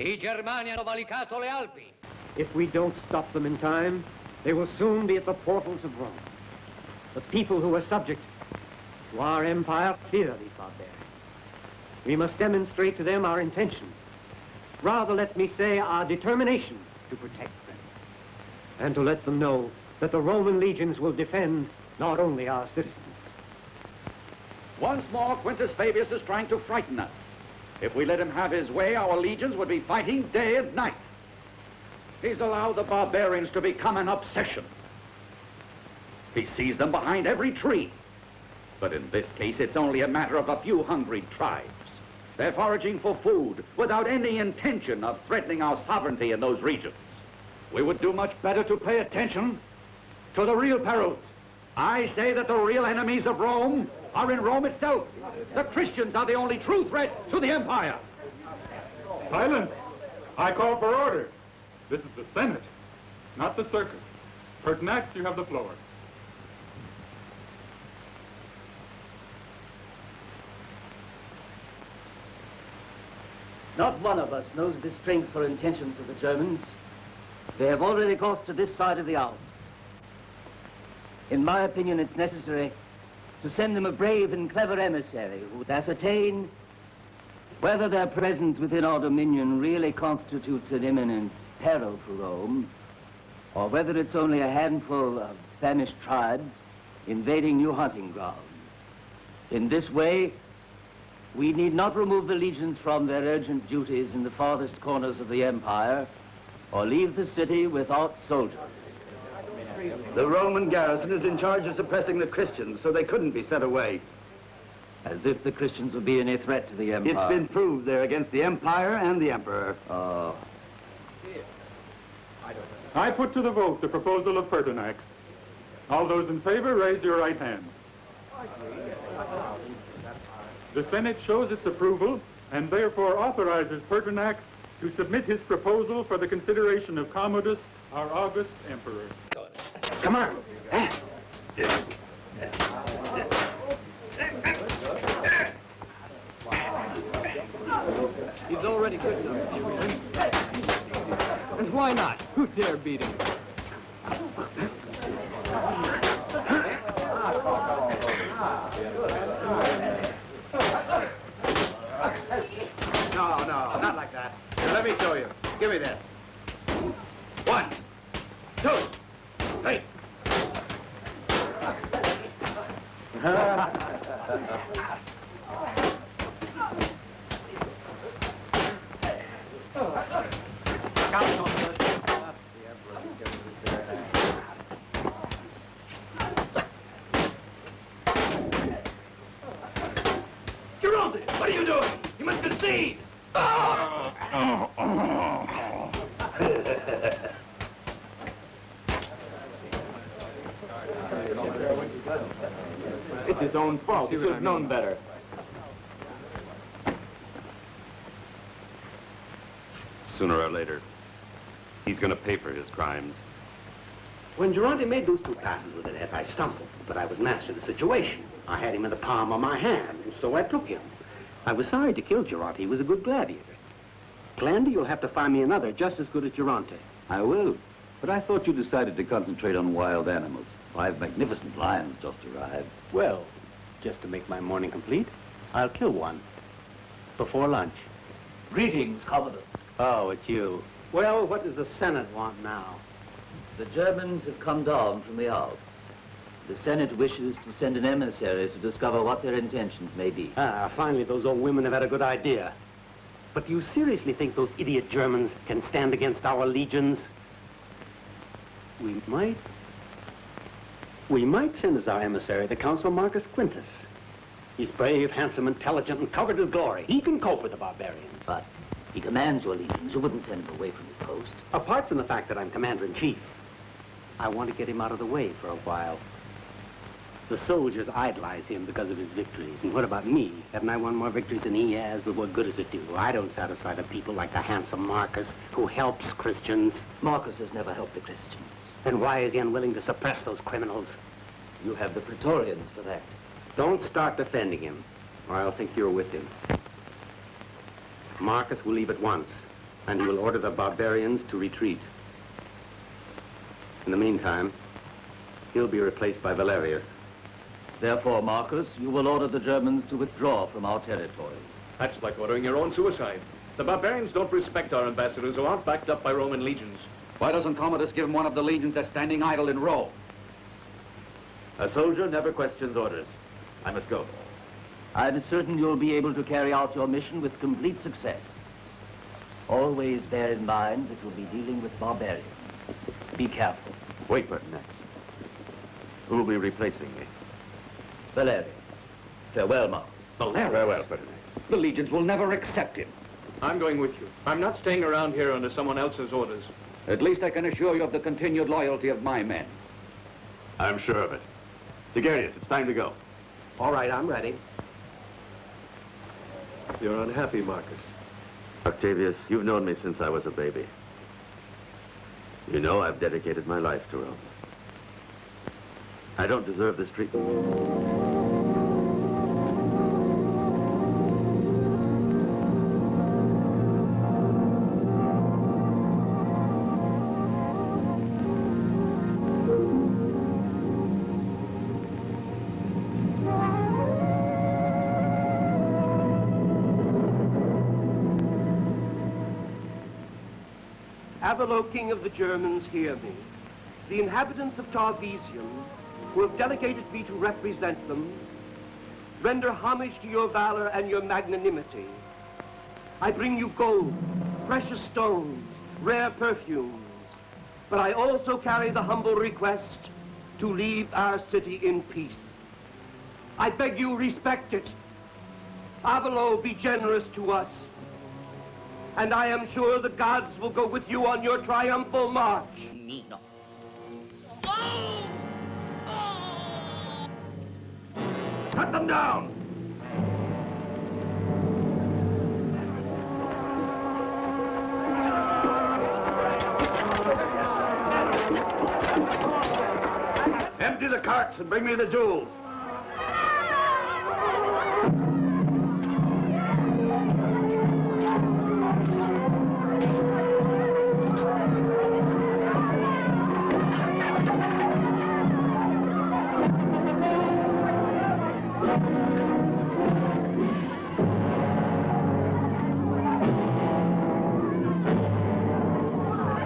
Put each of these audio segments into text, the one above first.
I Germani hanno valicato le Alpi. If we don't stop them in time, they will soon be at the portals of Rome. The people who are subject to our empire fear these barbarians. We must demonstrate to them our intention. Rather, let me say, our determination to protect them. And to let them know that the Roman legions will defend not only our citizens. Once more, Quintus Fabius is trying to frighten us. If we let him have his way, our legions would be fighting day and night. He's allowed the barbarians to become an obsession. He sees them behind every tree. But in this case, it's only a matter of a few hungry tribes. They're foraging for food without any intention of threatening our sovereignty in those regions. We would do much better to pay attention to the real perils. I say that the real enemies of Rome are in Rome itself. The Christians are the only true threat to the empire. Silence! I call for order. This is the Senate, not the circus. Pertinax, you have the floor. Not one of us knows the strength or intentions of the Germans. They have already crossed to this side of the Alps. In my opinion, it's necessary to send them a brave and clever emissary who would ascertain whether their presence within our dominion really constitutes an imminent peril for Rome, or whether it's only a handful of famished tribes invading new hunting grounds. In this way, we need not remove the legions from their urgent duties in the farthest corners of the empire, or leave the city without soldiers. The Roman garrison is in charge of suppressing the Christians, so they couldn't be sent away. As if the Christians would be any threat to the empire. It's been proved they're against the empire and the emperor. Oh. I put to the vote the proposal of Pertinax. All those in favor, raise your right hand. The Senate shows its approval and therefore authorizes Pertinax to submit his proposal for the consideration of Commodus, our august emperor. Come on. He's already good enough. And why not? Who dare beat him? No, not like that. Now, let me show you. Give me this. 1, 2, 3. Geronte, what are you doing? You must concede. It's his own fault. He should have known better. Sooner or later, he's going to pay for his crimes. When Geronte made those 2 passes with the net, I stumbled, but I was master of the situation. I had him in the palm of my hand, and so I took him. I was sorry to kill Geronte. He was a good gladiator. Glandy, you'll have to find me another just as good as Geronte. I will. But I thought you decided to concentrate on wild animals. 5 magnificent lions just arrived. Well, just to make my morning complete, I'll kill one before lunch. Greetings, Commodus. Oh, it's you. Well, what does the Senate want now? The Germans have come down from the Alps. The Senate wishes to send an emissary to discover what their intentions may be. Ah, finally those old women have had a good idea. But do you seriously think those idiot Germans can stand against our legions? We might send as our emissary the Consul Marcus Quintus. He's brave, handsome, intelligent, and covered with glory. He can cope with the barbarians. But he commands your legions. You wouldn't send him away from his post. Apart from the fact that I'm commander-in-chief, I want to get him out of the way for a while. The soldiers idolize him because of his victories. And what about me? Haven't I won more victories than he has? But what good does it do? I don't satisfy the people like the handsome Marcus, who helps Christians. Marcus has never helped the Christians. Then why is he unwilling to suppress those criminals? You have the Praetorians for that. Don't start defending him, or I'll think you're with him. Marcus will leave at once. and he will order the barbarians to retreat. In the meantime, he'll be replaced by Valerius. Therefore, Marcus, you will order the Germans to withdraw from our territories. That's like ordering your own suicide. The barbarians don't respect our ambassadors who aren't backed up by Roman legions. Why doesn't Commodus give him one of the legions that's standing idle in Rome? A soldier never questions orders. I must go. I'm certain you'll be able to carry out your mission with complete success. Always bear in mind that you'll be dealing with barbarians. Be careful. Wait, Pertinax. Who will be replacing me? Valerius. Farewell, Marcus. Valerius? Farewell, Pertinax. The legions will never accept him. I'm going with you. I'm not staying around here under someone else's orders. At least I can assure you of the continued loyalty of my men. I'm sure of it. Tigerius, it's time to go. All right, I'm ready. You're unhappy, Marcus. Octavius, you've known me since I was a baby. You know I've dedicated my life to Rome. I don't deserve this treatment. Avalo, king of the Germans, hear me. The inhabitants of Tarvisium, who have delegated me to represent them, render homage to your valor and your magnanimity. I bring you gold, precious stones, rare perfumes, but I also carry the humble request to leave our city in peace. I beg you respect it. Avalo, be generous to us. And I am sure the gods will go with you on your triumphal march. Nino. Cut them down! Empty the carts and bring me the jewels.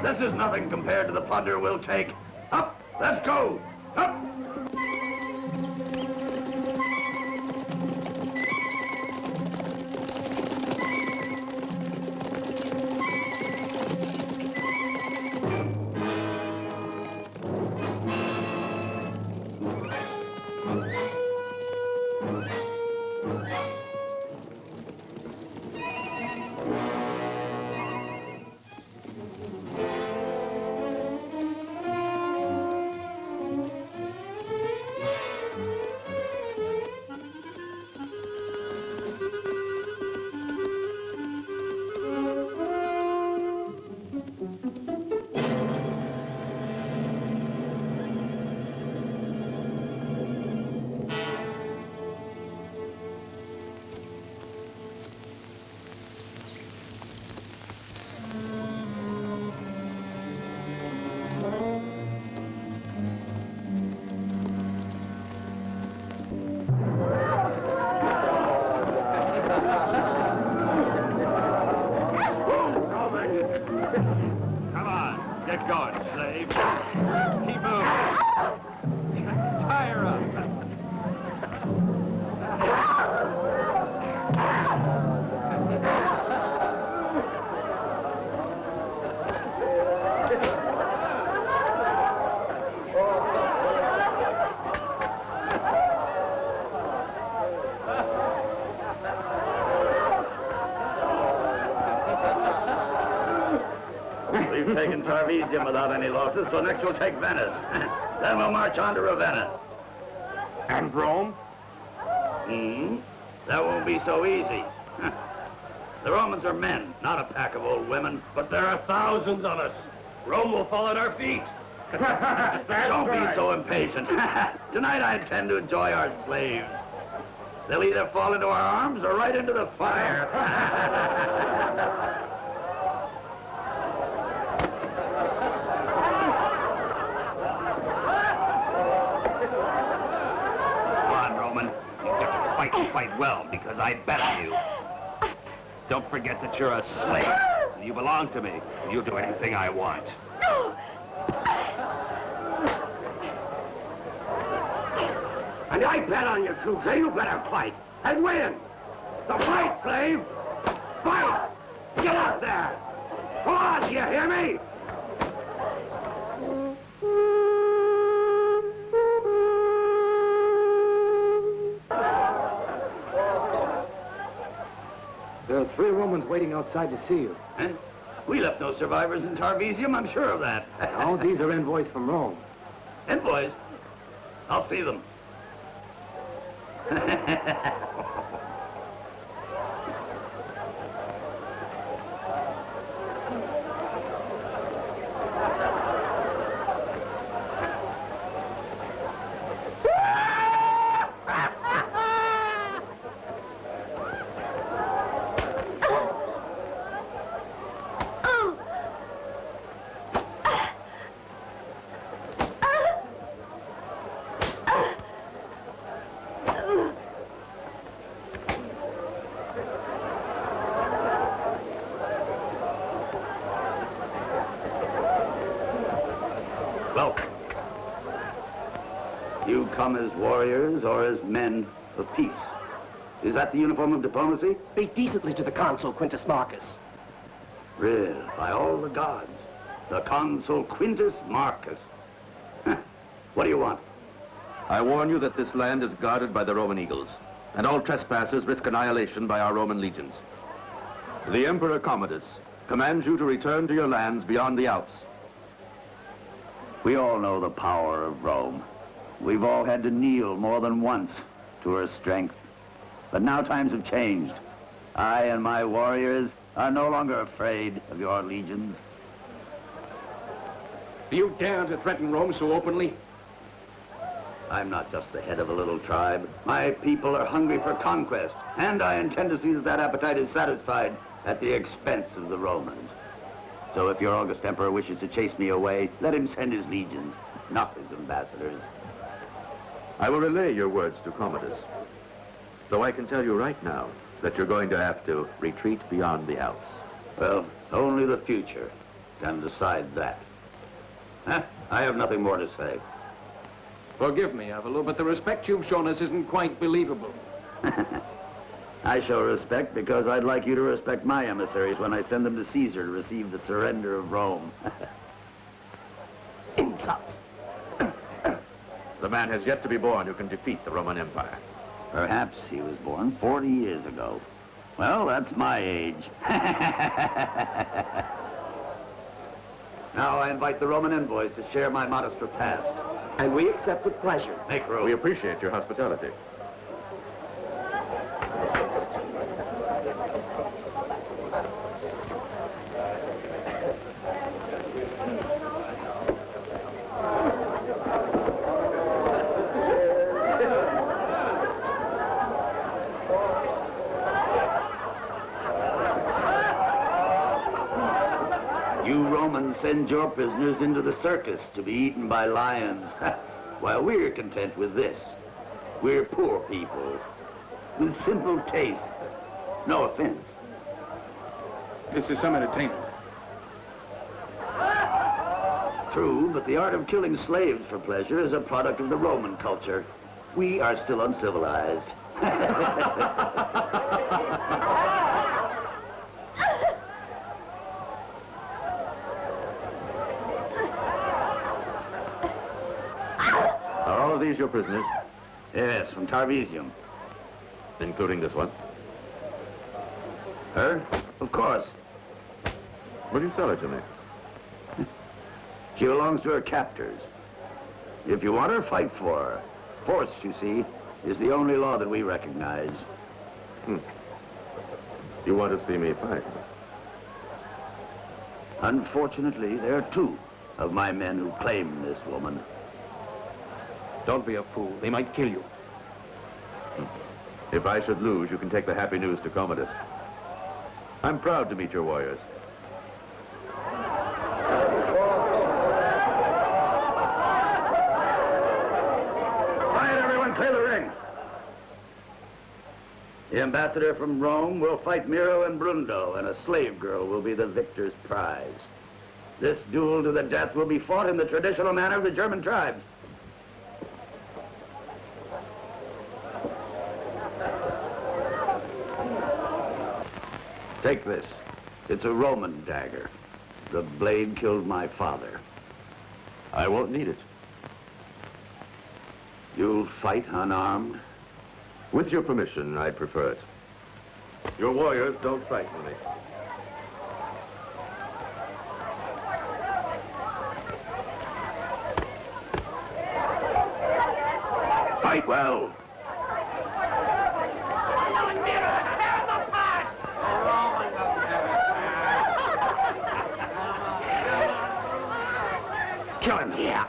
This is nothing compared to the plunder we'll take. Up! Let's go! Up! We've taken Tarvisium without any losses, so next we'll take Venice. Then we'll march on to Ravenna. And Rome? That won't be so easy. The Romans are men, not a pack of old women. But there are thousands of us. Rome will fall at our feet. Don't be so impatient. Tonight I intend to enjoy our slaves. They'll either fall into our arms or right into the fire. well, because I bet on you. Don't forget that you're a slave. You belong to me. You'll do anything I want. And I bet on you too, so you better fight and win. So fight, slave! Fight! Get out there! Go on, do you hear me? There are 3 Romans waiting outside to see you. Huh? We left no survivors in Tarvesium, I'm sure of that. No, these are envoys from Rome. Envoys? I'll see them. Welcome. You come as warriors or as men of peace? Is that the uniform of diplomacy? Speak decently to the consul, Quintus Marcus. Real, by all the gods. The consul Quintus Marcus. Huh. What do you want? I warn you that this land is guarded by the Roman eagles, and all trespassers risk annihilation by our Roman legions. The Emperor Commodus commands you to return to your lands beyond the Alps. We all know the power of Rome. We've all had to kneel more than once to her strength. But now times have changed. I and my warriors are no longer afraid of your legions. Do you dare to threaten Rome so openly? I'm not just the head of a little tribe. My people are hungry for conquest, and I intend to see that that appetite is satisfied at the expense of the Romans. So if your august emperor wishes to chase me away, let him send his legions, not his ambassadors. I will relay your words to Commodus, though I can tell you right now that you're going to have to retreat beyond the Alps. Well, only the future can decide that. Huh? I have nothing more to say. Forgive me, Avalo, but the respect you've shown us isn't quite believable. I show respect because I'd like you to respect my emissaries when I send them to Caesar to receive the surrender of Rome. Insults. The man has yet to be born who can defeat the Roman Empire. Perhaps he was born 40 years ago. Well, that's my age. Now I invite the Roman envoys to share my modest repast. And we accept with pleasure. Make room. We appreciate your hospitality. Send your prisoners into the circus to be eaten by lions, while we're content with this. We're poor people, with simple tastes. No offense. This is some entertainment. True, but the art of killing slaves for pleasure is a product of the Roman culture. We are still uncivilized. Are all of these your prisoners? Yes, from Tarvesium. Including this one? Her? Of course. Will you sell her to me? She belongs to her captors. If you want her, fight for her. Force, you see, is the only law that we recognize. You want to see me fight? Unfortunately, there are 2 of my men who claim this woman. Don't be a fool. They might kill you. If I should lose, you can take the happy news to Commodus. I'm proud to meet your warriors. Quiet, everyone, clear the ring. The ambassador from Rome will fight Miro and Brundo, and a slave girl will be the victor's prize. This duel to the death will be fought in the traditional manner of the German tribes. Take this. It's a Roman dagger. The blade killed my father. I won't need it. You'll fight unarmed? With your permission, I'd prefer it. Your warriors don't frighten me. Fight well. Kill him here.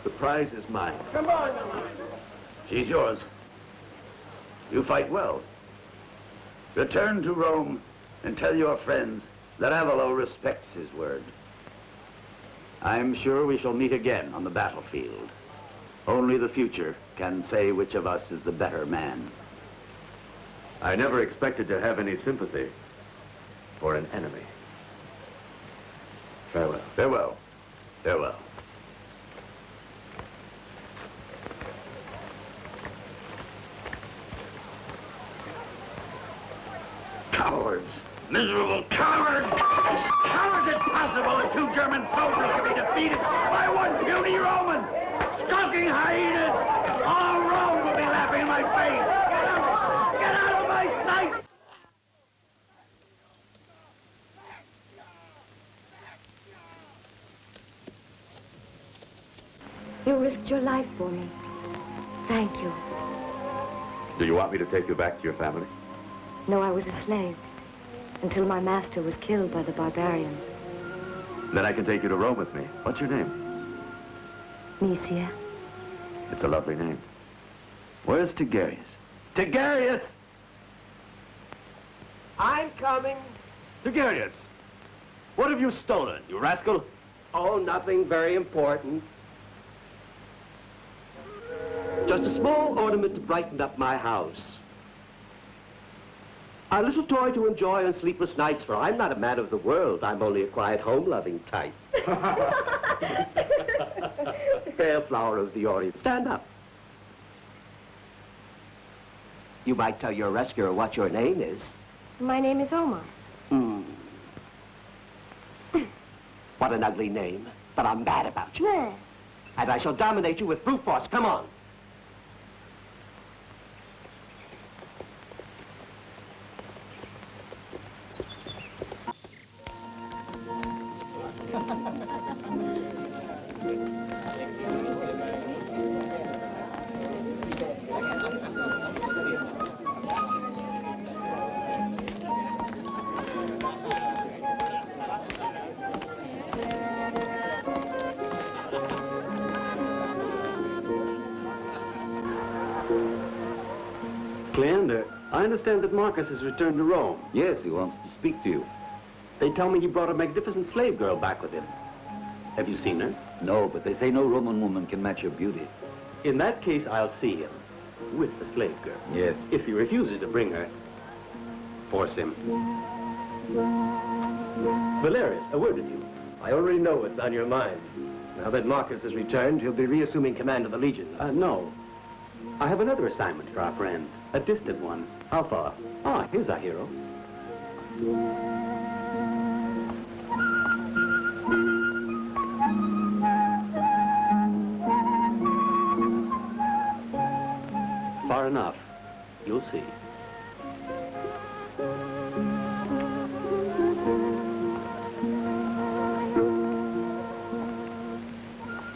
The prize is mine. Come on. She's yours. You fight well. Return to Rome and tell your friends that Avalo respects his word. I'm sure we shall meet again on the battlefield. Only the future can say which of us is the better man. I never expected to have any sympathy for an enemy. Farewell. Farewell. Farewell. Cowards! Miserable cowards! How is it possible that two German soldiers can be defeated by one puny Roman? Skulking hyenas! All Rome will be laughing in my face! Get out! Get out of my sight! You risked your life for me. Thank you. Do you want me to take you back to your family? No, I was a slave until my master was killed by the barbarians. Then I can take you to Rome with me. What's your name? Mysia. It's a lovely name. Where's Tigarius? Tigarius! I'm coming. Tigarius! What have you stolen, you rascal? Oh, nothing very important. Just a small ornament to brighten up my house. A little toy to enjoy on sleepless nights, for I'm not a man of the world. I'm only a quiet, home-loving type. Fair flower of the Orient, stand up. You might tell your rescuer what your name is. My name is Omar. What an ugly name, but I'm mad about you. And I shall dominate you with brute force. Come on. Glenn, I understand that Marcus has returned to Rome. Yes, he wants to speak to you. They tell me he brought a magnificent slave girl back with him. Have you seen her? No, but they say no Roman woman can match your beauty. In that case, I'll see him. With the slave girl. Yes. If he refuses to bring her, force him. Valerius, a word with you. I already know what's on your mind. Now that Marcus has returned, he'll be reassuming command of the legions. No. I have another assignment for our friend. A distant one. How far? Ah, here's our hero. Far enough. You'll see.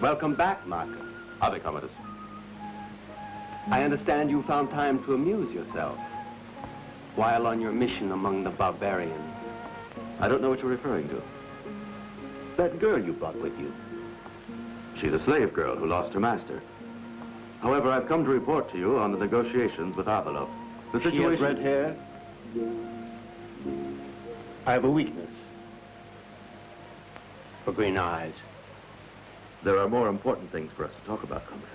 Welcome back, Marcus. Howdy, Commodus. I understand you found time to amuse yourself while on your mission among the barbarians. I don't know what you're referring to. That girl you brought with you. She's a slave girl who lost her master. However, I've come to report to you on the negotiations with Avalo. The situation... She has red hair. I have a weakness for green eyes. There are more important things for us to talk about, Commodus.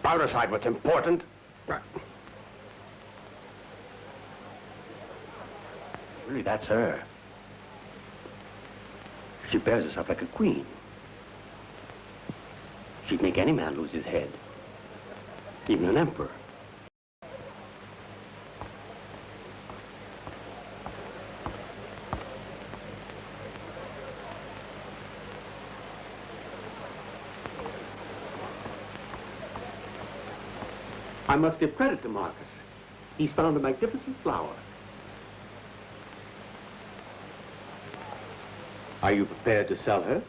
I'll decide what's important. Really, that's her. She bears herself like a queen. She'd make any man lose his head. Even an emperor. I must give credit to Marcus. He's found a magnificent flower. Are you prepared to sell her?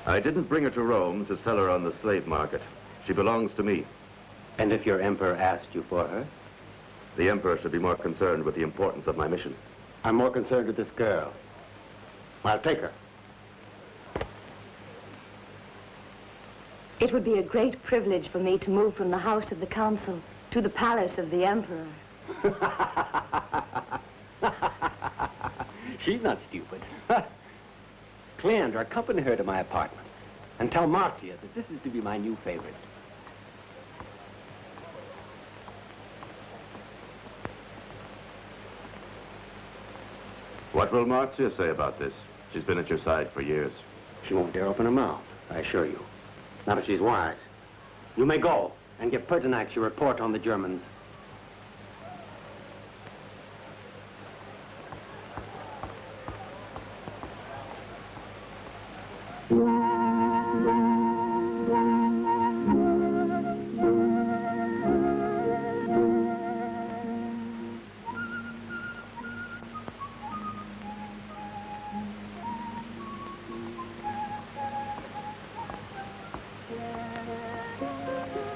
I didn't bring her to Rome to sell her on the slave market. She belongs to me. And if your emperor asked you for her? The emperor should be more concerned with the importance of my mission. I'm more concerned with this girl. I'll take her. It would be a great privilege for me to move from the house of the council to the palace of the emperor. She's not stupid. Cleander, accompany her to my apartments and tell Marcia that this is to be my new favorite. What will Marcia say about this? She's been at your side for years. She won't dare open her mouth, I assure you. Not if she's wise. You may go and give Pertinax your report on the Germans.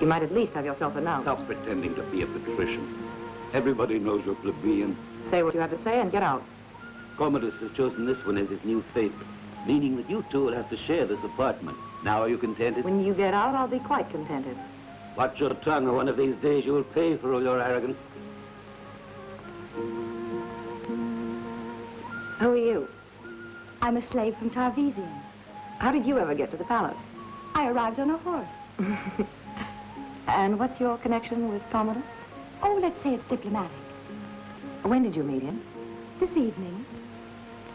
You might at least have yourself announced. Stop pretending to be a patrician. Everybody knows you're plebeian. Say what you have to say and get out. Commodus has chosen this one as his new favorite, meaning that you two will have to share this apartment. Now are you contented? When you get out, I'll be quite contented. Watch your tongue, or one of these days you will pay for all your arrogance. Who are you? I'm a slave from Tarvesian. How did you ever get to the palace? I arrived on a horse. And what's your connection with Commodus? Oh, let's say it's diplomatic. When did you meet him? This evening.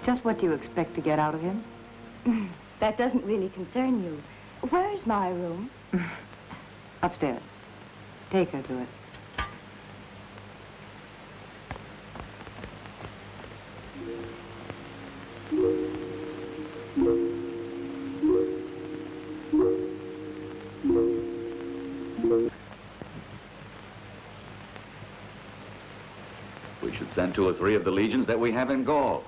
Just what do you expect to get out of him? That doesn't really concern you. Where's my room? Upstairs. Take her to it. We should send 2 or 3 of the legions that we have in Gaul.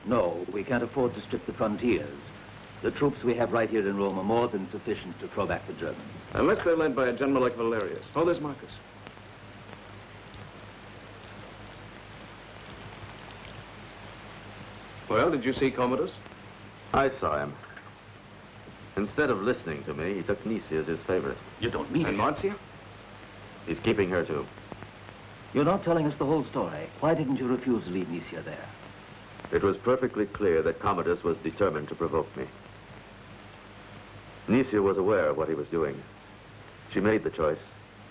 No, we can't afford to strip the frontiers. The troops we have right here in Rome are more than sufficient to throw back the Germans. Unless they're led by a general like Valerius. Oh, there's Marcus. Well, did you see Commodus? I saw him. Instead of listening to me, he took Nisi as his favorite. You don't mean it. And Marcia? He's keeping her too. You're not telling us the whole story. Why didn't you refuse to leave Nisia there? It was perfectly clear that Commodus was determined to provoke me. Nisia was aware of what he was doing. She made the choice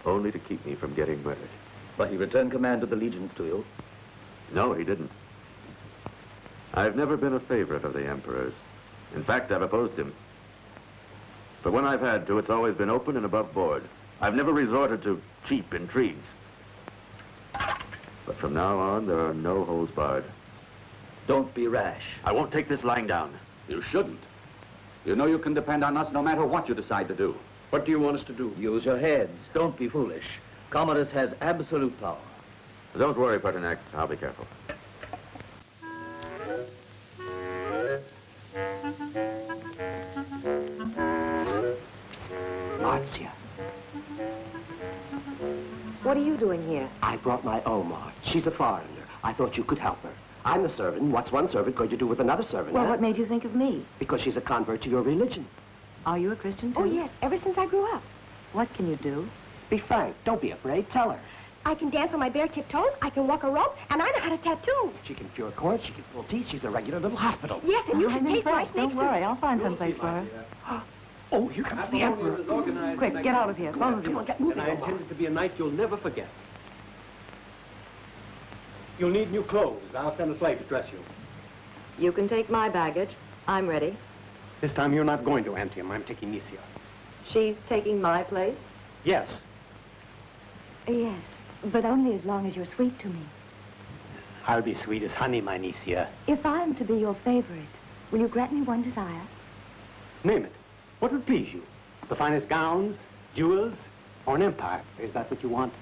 only to keep me from getting murdered. But he returned command of the legions to you? No, he didn't. I've never been a favorite of the Emperor's. In fact, I've opposed him. But when I've had to, it's always been open and above board. I've never resorted to cheap intrigues. But from now on, there are no holds barred. Don't be rash. I won't take this lying down. You shouldn't. You know you can depend on us no matter what you decide to do. What do you want us to do? Use your heads. Don't be foolish. Commodus has absolute power. Don't worry, Pertinax. I'll be careful. Marcia, What are you doing here? I brought my Omar. She's a foreigner. I thought you could help her. I'm a servant. What's one servant going to do with another servant? Well, huh? what made you think of me? Because she's a convert to your religion. Are you a Christian, too? Oh, yes, ever since I grew up. What can you do? Be frank. Don't be afraid. Tell her. I can dance on my bare-tipped toes, I can walk a rope, and I know how to tattoo. She can cure cords, she can pull teeth. She's a regular little hospital. Yes, and you should I'm taste my impressed. snakes. Don't worry, I'll find some place for her. Oh, here comes the Emperor. Quick, get out of here, both of Come you. on, get moving. And I intend it to be a night you'll never forget. You'll need new clothes. I'll send a slave to dress you. You can take my baggage. I'm ready. This time you're not going to Antium. I'm taking Nisia. She's taking my place? Yes. Yes, but only as long as you're sweet to me. I'll be sweet as honey, my Nisia. If I'm to be your favorite, will you grant me one desire? Name it. What would please you? The finest gowns, jewels, or an empire? Is that what you want?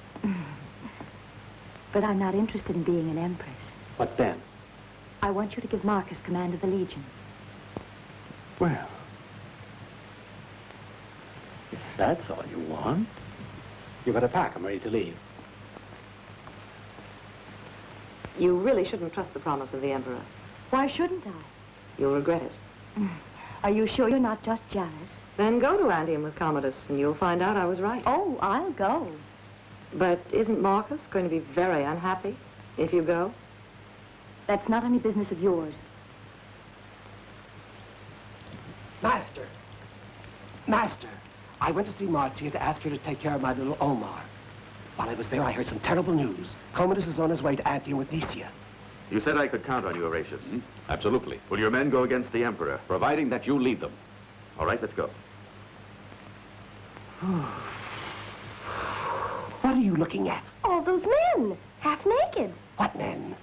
But I'm not interested in being an empress. What then? I want you to give Marcus command of the legions. Well, if that's all you want, you better pack. I'm ready to leave. You really shouldn't trust the promise of the Emperor. Why shouldn't I? You'll regret it. Are you sure you're not just jealous? Then go to Antium with Commodus, and you'll find out I was right. Oh, I'll go. But isn't Marcus going to be very unhappy if you go? That's not any business of yours. Master. Master. I went to see Marcia to ask her to take care of my little Omar. While I was there, I heard some terrible news. Commodus is on his way to Antium with Nisia. You said I could count on you, Horatius. Absolutely. Will your men go against the Emperor? Providing that you lead them. All right, let's go. What are you looking at? All those men, half naked. What men?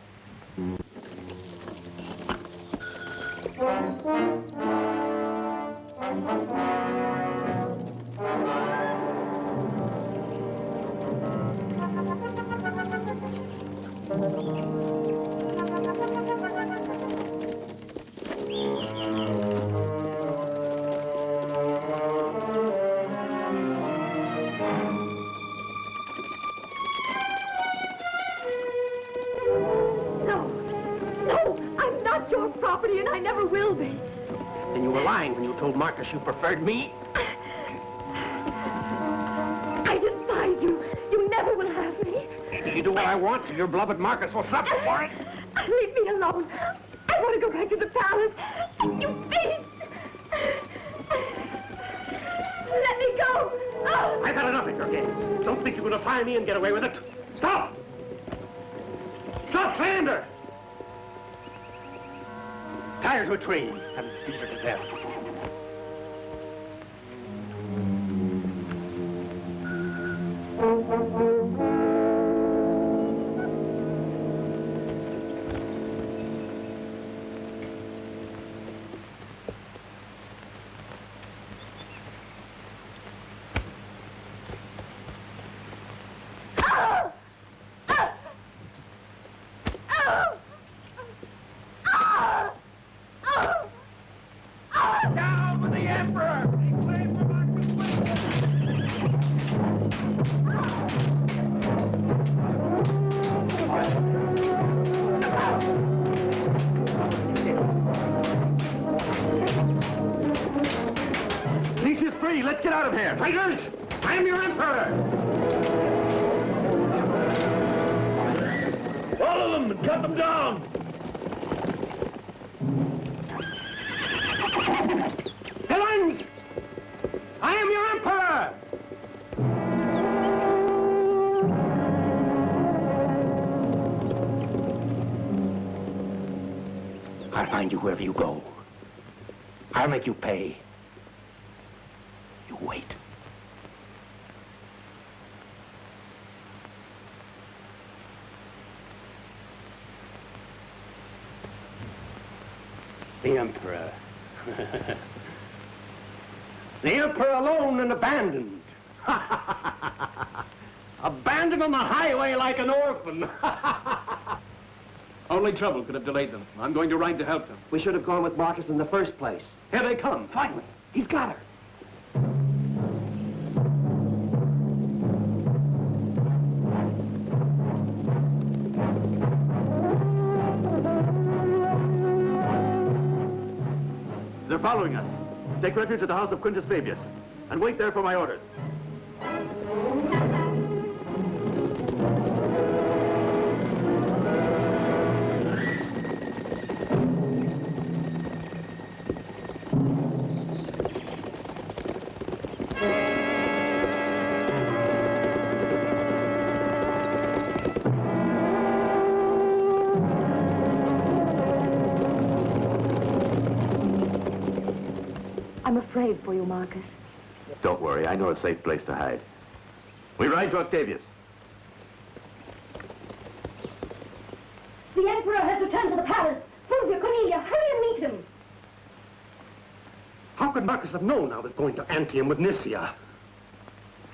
Property, and I never will be. Then you were lying when you told Marcus you preferred me. I despise you. You never will have me. You do what I want, your beloved Marcus will suffer for it. Leave me alone. I want to go back to the palace. You beast! Let me go. Oh. I've had enough of your games. Don't think you're going to fire me and get away with it. Stop! Stop, Sander! Tie her to a tree and beat her to death. Let's get out of here. Traitors! I am your emperor! them and cut them down! Villains! I am your emperor! I'll find you wherever you go. I'll make you pay. You wait. The Emperor. The Emperor alone and abandoned. Abandoned on the highway like an orphan. Only trouble could have delayed them. I'm going to ride to help them. We should have gone with Marcus in the first place. Here they come, finally. He's got her. They're following us. Take refuge at the house of Quintus Fabius, and wait there for my orders. I'm afraid for you, Marcus. Don't worry, I know a safe place to hide. We ride to Octavius. The Emperor has returned to the palace. Fulvia, Cornelia, hurry and meet him. How could Marcus have known I was going to Antium with Nicia?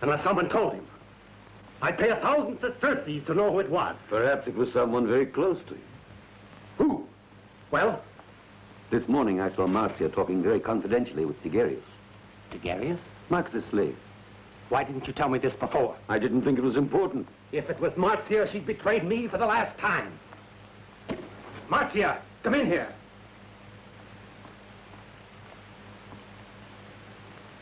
Unless someone told him. I'd pay 1,000 sesterces to know who it was. Perhaps it was someone very close to you. Who? Well? This morning I saw Marcia talking very confidentially with Tigerius. Tigerius? Marcus's slave. Why didn't you tell me this before? I didn't think it was important. If it was Marcia, she'd betrayed me for the last time. Marcia, come in here.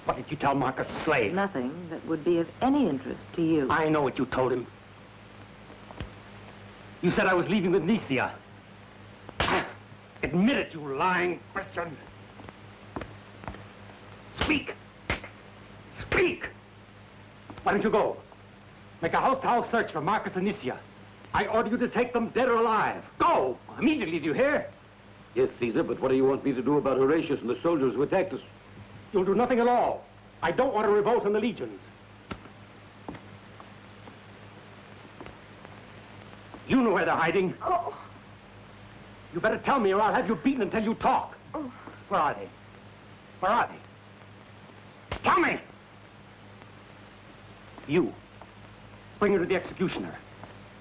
What did you tell Marcus' slave? Nothing that would be of any interest to you. I know what you told him. You said I was leaving with Nicia. Admit it, you lying Christian. Speak. Speak. Why don't you go? Make a house-to-house search for Marcus and Nicia. I order you to take them dead or alive. Go! Immediately, do you hear? Yes, Caesar, but what do you want me to do about Horatius and the soldiers who attacked us? You'll do nothing at all. I don't want a revolt in the legions. You know where they're hiding. Oh. You better tell me or I'll have you beaten until you talk. Oh. Where are they? Where are they? Tell me! You. Bring her to the executioner.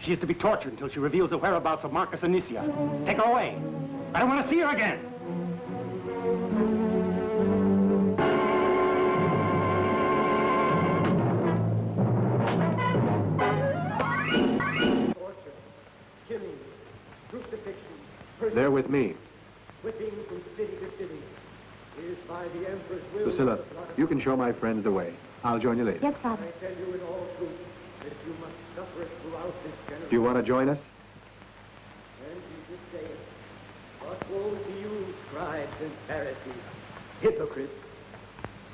She is to be tortured until she reveals the whereabouts of Marcus and Nicia. Take her away. I don't want to see her again. They're with me. Whipping from city to city. It is by the Emperor's will. Drusilla, you can show my friends the way. I'll join you later. Yes, Father. I tell you in all truth that you must suffer it throughout this generation. Do you want to join us? And Jesus saith, but woe to you, scribes and Pharisees, hypocrites,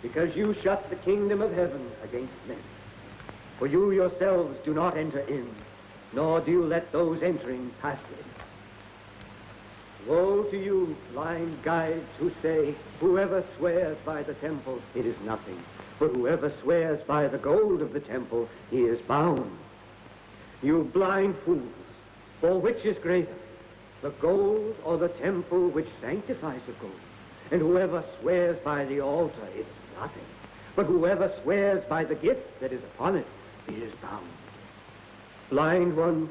because you shut the kingdom of heaven against men. For you yourselves do not enter in, nor do you let those entering pass in. Woe to you, blind guides, who say, whoever swears by the temple, it is nothing. But whoever swears by the gold of the temple, he is bound. You blind fools, for which is greater, the gold or the temple which sanctifies the gold? And whoever swears by the altar, it's nothing. But whoever swears by the gift that is upon it, he is bound. Blind ones,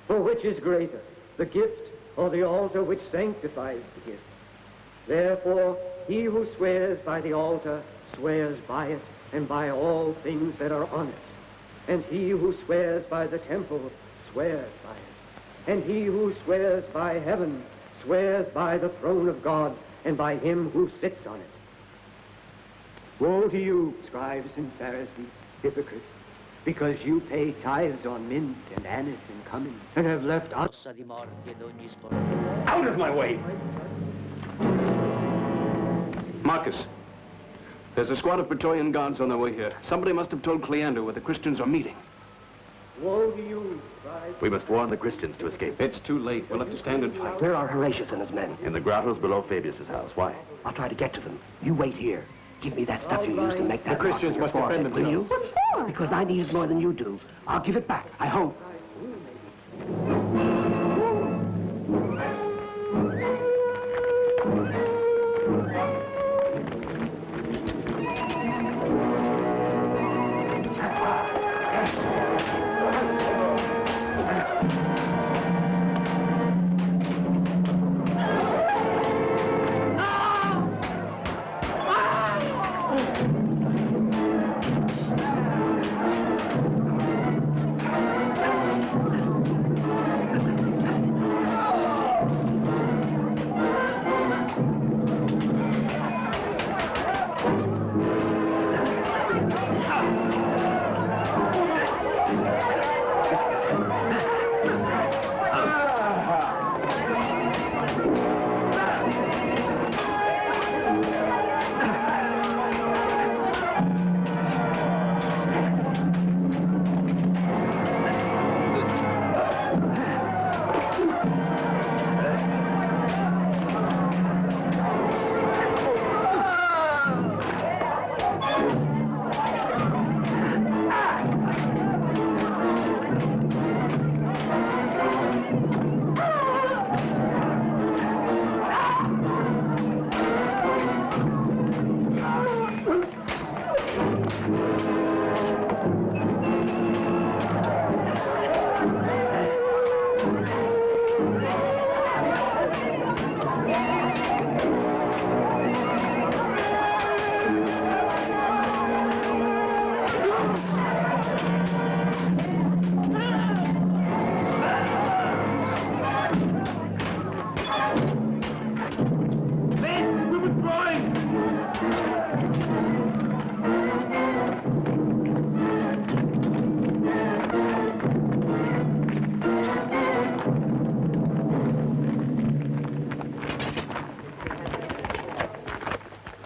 for which is greater, the gift or the altar which sanctifies the gift? Therefore, he who swears by the altar swears by it and by all things that are on it. And he who swears by the temple swears by it. And he who swears by heaven swears by the throne of God and by him who sits on it. Woe to you, scribes and Pharisees, hypocrites, Because you pay tithes on mint and anise and cumin, and have left us. Out of my way! Marcus, there's a squad of Praetorian guards on their way here. Somebody must have told Cleander where the Christians are meeting. Woe to you, scribe. We must warn the Christians to escape. It's too late. We'll have to stand and fight. Where are Horatius and his men? In the grottos below Fabius's house. Why? I'll try to get to them. You wait here. Give me that stuff you used to make that. The Christians must defend themselves. Will you? What for? Because I need it more than you do. I'll give it back. I hope.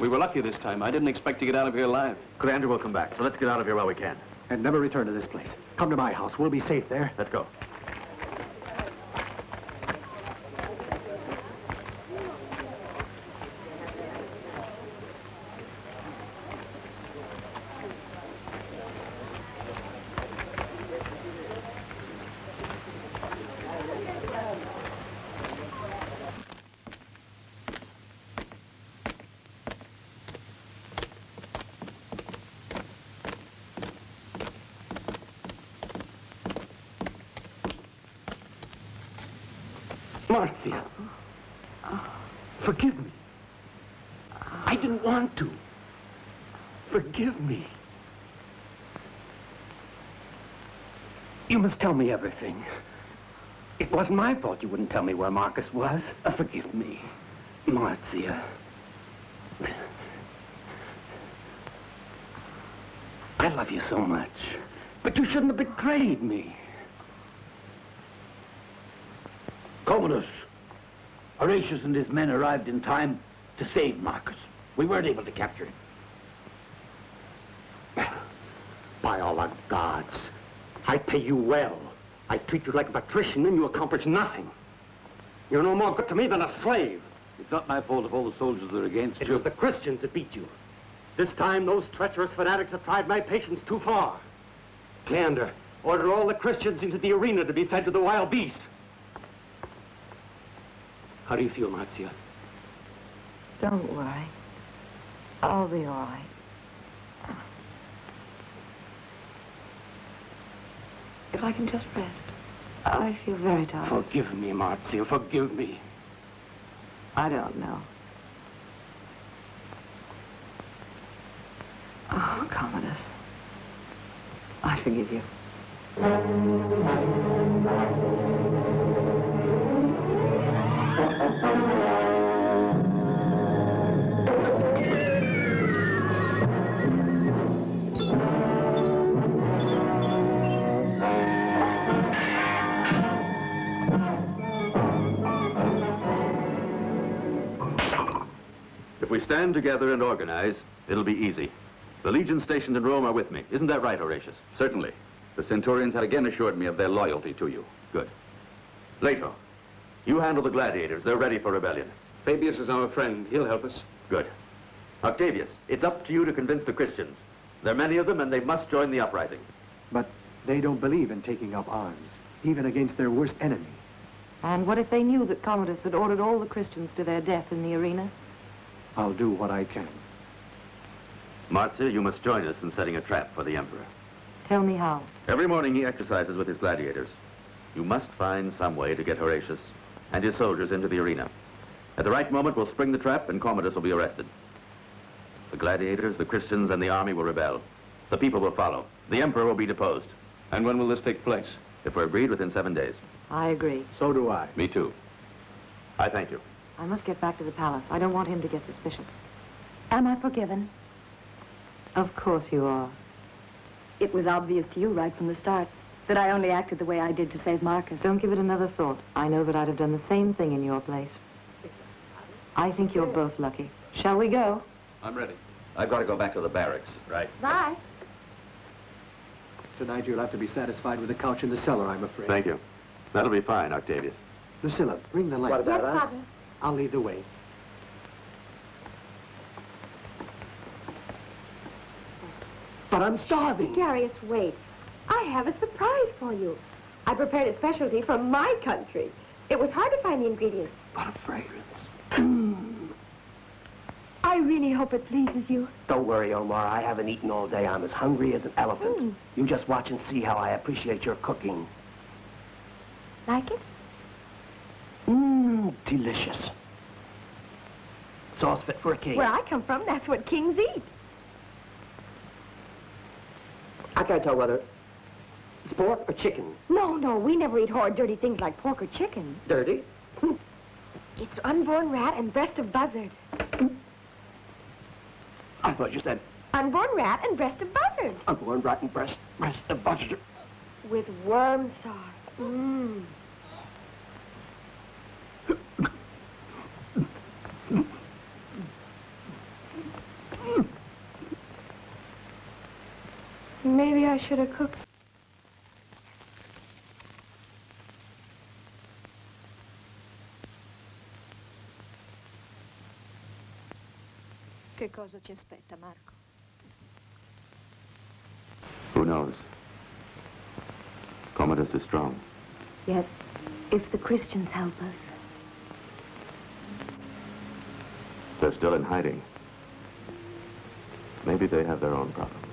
We were lucky this time. I didn't expect to get out of here alive. Cleander will come back, so let's get out of here while we can. And never return to this place. Come to my house. We'll be safe there. Let's go. Marcia, forgive me. I didn't want to. Forgive me. You must tell me everything. It wasn't my fault you wouldn't tell me where Marcus was. Forgive me, Marcia. I love you so much, but you shouldn't have betrayed me. Commodus, Horatius and his men arrived in time to save Marcus. We weren't able to capture him. By all the gods, I pay you well. I treat you like a patrician and you accomplish nothing. You're no more good to me than a slave. It's not my fault if all the soldiers are against you. It was the Christians that beat you. This time, those treacherous fanatics have tried my patience too far. Cleander, order all the Christians into the arena to be fed to the wild beast. How do you feel, Marcia? Don't worry. I'll be all right. If I can just rest. I feel very tired. Forgive me, Marcia, forgive me. I don't know. Oh, Commodus. I forgive you. stand together and organize, it'll be easy. The legions stationed in Rome are with me. Isn't that right, Horatius? Certainly. The Centurions have again assured me of their loyalty to you. Good. Leto, you handle the gladiators. They're ready for rebellion. Fabius is our friend. He'll help us. Good. Octavius, it's up to you to convince the Christians. There are many of them, and they must join the uprising. But they don't believe in taking up arms, even against their worst enemy. And what if they knew that Commodus had ordered all the Christians to their death in the arena? I'll do what I can. Marcia, you must join us in setting a trap for the Emperor. Tell me how. Every morning he exercises with his gladiators. You must find some way to get Horatius and his soldiers into the arena. At the right moment, we'll spring the trap and Commodus will be arrested. The gladiators, the Christians, and the army will rebel. The people will follow. The Emperor will be deposed. And when will this take place? If we're agreed, within 7 days. I agree. So do I. Me too. I thank you. I must get back to the palace. I don't want him to get suspicious. Am I forgiven? Of course you are. It was obvious to you right from the start that I only acted the way I did to save Marcus. Don't give it another thought. I know that I'd have done the same thing in your place. I think you're both lucky. Shall we go? I'm ready. I've got to go back to the barracks. Right. Bye. Tonight you'll have to be satisfied with a couch in the cellar, I'm afraid. Thank you. That'll be fine, Octavius. Lucilla, bring the light. What about Yes, us? Father. I'll lead the way. But I'm starving. Darius, wait. I have a surprise for you. I prepared a specialty from my country. It was hard to find the ingredients. What a fragrance. I really hope it pleases you. Don't worry, Omar. I haven't eaten all day. I'm as hungry as an elephant. You just watch and see how I appreciate your cooking. Like it? Delicious. Sauce fit for a king. Where I come from, that's what kings eat. I can't tell whether it's pork or chicken. No, we never eat horrid, dirty things like pork or chicken. Dirty? It's unborn rat and breast of buzzard. I thought you said Unborn rat and breast of buzzard. unborn rat and breast of butter. With worm sauce. Mmm. Maybe I should have cooked. Che cosa ci aspetta, Marco? Who knows? Commodus is strong. Yet, if the Christians help us, They're still in hiding. Maybe they have their own problems.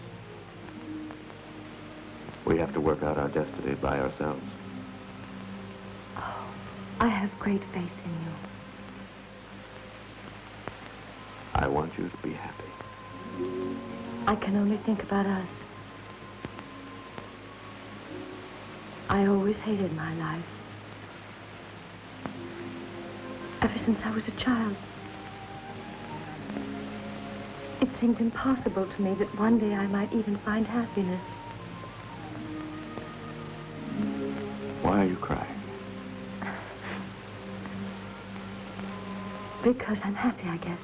We have to work out our destiny by ourselves. I have great faith in you. I want you to be happy. I can only think about us. I always hated my life. Ever since I was a child. It seemed impossible to me that one day I might even find happiness. Why are you crying? Because I'm happy, I guess.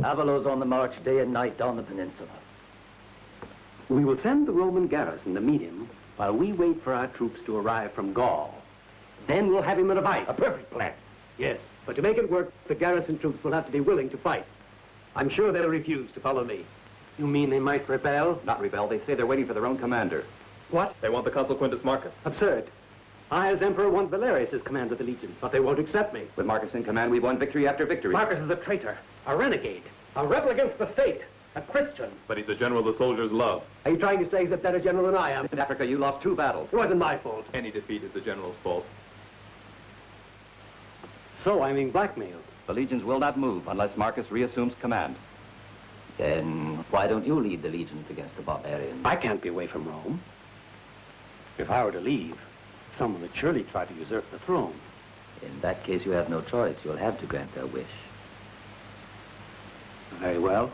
Avalor's on the march day and night down the peninsula. We will send the Roman garrison to meet him while we wait for our troops to arrive from Gaul. Then we'll have him in a vice. A perfect plan. Yes, but to make it work, the garrison troops will have to be willing to fight. I'm sure they'll refuse to follow me. You mean they might rebel? Not rebel. They say they're waiting for their own commander. What? They want the Consul Quintus Marcus. Absurd. I, as emperor, want Valerius as commander of the legions, but they won't accept me. With Marcus in command, we've won victory after victory. Marcus is a traitor, a renegade, a rebel against the state, a Christian. But he's a general the soldiers love. Are you trying to say he's a better general than I am? In Africa, you lost 2 battles. It wasn't my fault. Any defeat is the general's fault. So I'm being blackmailed. The legions will not move unless Marcus reassumes command. Then why don't you lead the legions against the barbarians? I can't be away from Rome. If I were to leave, someone would surely try to usurp the throne. In that case, you have no choice. You'll have to grant their wish. Very well.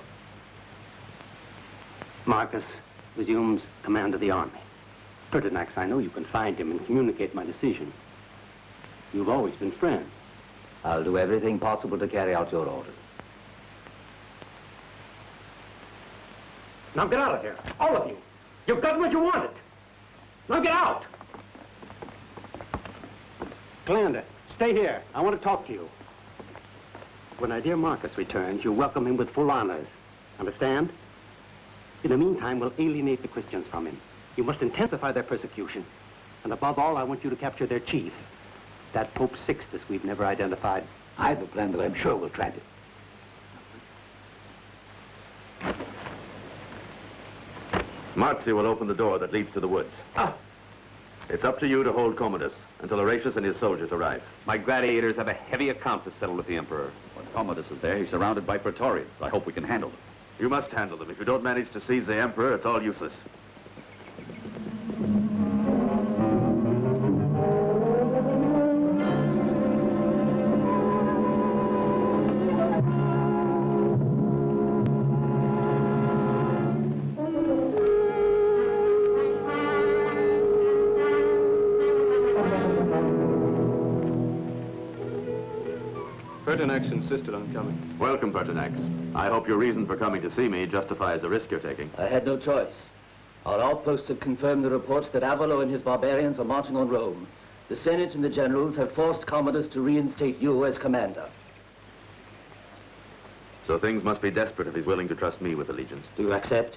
Marcus resumes command of the army. Pertinax, I know you can find him and communicate my decision. You've always been friends. I'll do everything possible to carry out your orders. Now get out of here, all of you. You've got what you wanted. Now get out. Cleander, stay here. I want to talk to you. When our dear Marcus returns, you welcome him with full honors. Understand? In the meantime, we'll alienate the Christians from him. You must intensify their persecution. And above all, I want you to capture their chief. That Pope Sixtus we've never identified. I have a plan that I'm sure will trap it. Marzio will open the door that leads to the woods. It's up to you to hold Commodus until Horatius and his soldiers arrive. My gladiators have a heavy account to settle with the Emperor. When Commodus is there, he's surrounded by Praetorians. I hope we can handle them. You must handle them. If you don't manage to seize the Emperor, it's all useless. Pertinax insisted on coming. Welcome, Pertinax. I hope your reason for coming to see me justifies the risk you're taking. I had no choice. Our outposts have confirmed the reports that Avalor and his barbarians are marching on Rome. The Senate and the generals have forced Commodus to reinstate you as commander. So things must be desperate if he's willing to trust me with the legions. Do you accept?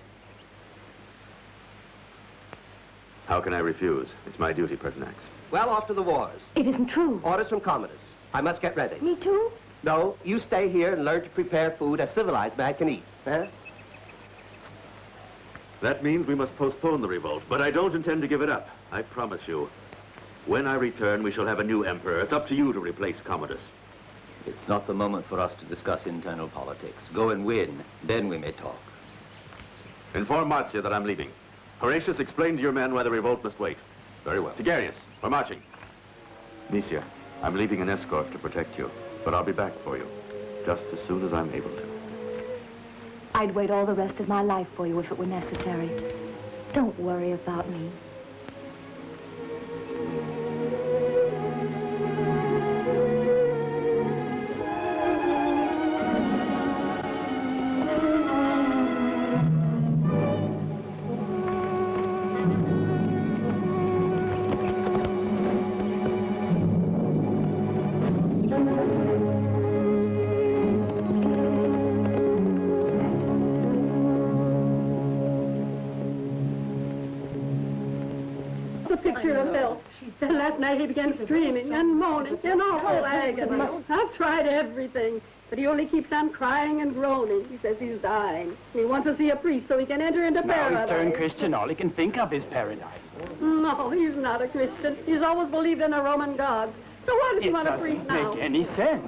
How can I refuse? It's my duty, Pertinax. Well, off to the wars. It isn't true. Orders from Commodus. I must get ready. Me too? No, you stay here and learn to prepare food a civilized man can eat. Huh? That means we must postpone the revolt, but I don't intend to give it up. I promise you. When I return, we shall have a new emperor. It's up to you to replace Commodus. It's not the moment for us to discuss internal politics. Go and win, then we may talk. Inform Marzio that I'm leaving. Horatius, explain to your men why the revolt must wait. Very well. Tigarius, we're marching. Misia, I'm leaving an escort to protect you, but I'll be back for you, just as soon as I'm able to. I'd wait all the rest of my life for you if it were necessary. Don't worry about me. Then last night he began screaming and moaning in awful agony. I've tried everything, but he only keeps on crying and groaning. He says he's dying. He wants to see a priest so he can enter into paradise. Now he's turned Christian. All he can think of is paradise. No, he's not a Christian. He's always believed in the Roman gods. So why does he want a priest now? It doesn't make any sense.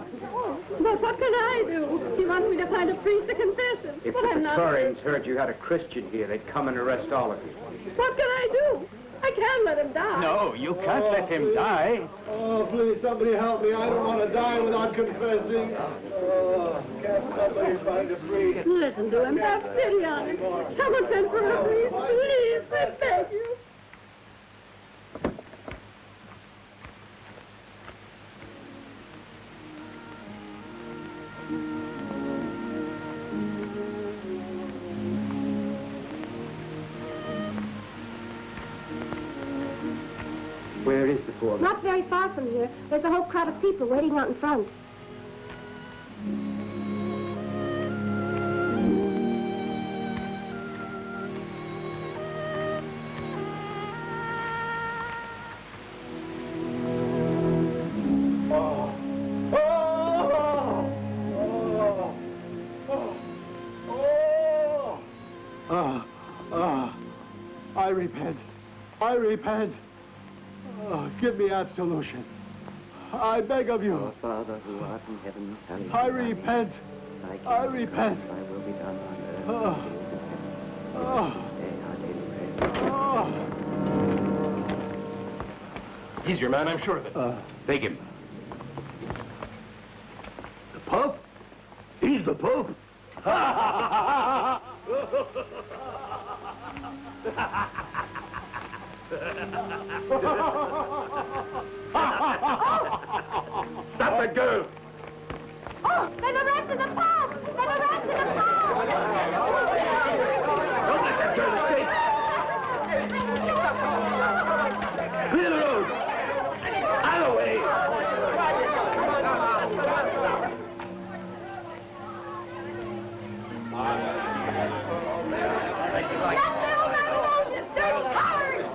But what can I do? He wants me to find a priest to confess him. If but the I'm not. Praetorians heard you had a Christian here, they'd come and arrest all of you. What can I do? I can't let him die. No, you can't let him die. Oh, please, somebody help me. I don't want to die without confessing. Oh, can't somebody find a priest? Listen to him. Have pity on him. Someone send for a priest, please. I beg you. poor man? Not very far from here. There's a whole crowd of people waiting out in front. I repent. I repent. Give me absolution. I beg of you. Our Father who art in heaven, hallowed I be thy name. repent. Thy kingdom I come, repent. Thy will be done on earth Oh. as it is in heaven. Give us this day our daily bread. He's your man, I'm sure of it. Take him. The Pope? He's the Pope? Stop that girl! Oh, they've arrested the Pope! They've arrested the Pope! Don't let that girl escape! Clear the road! Out of the way!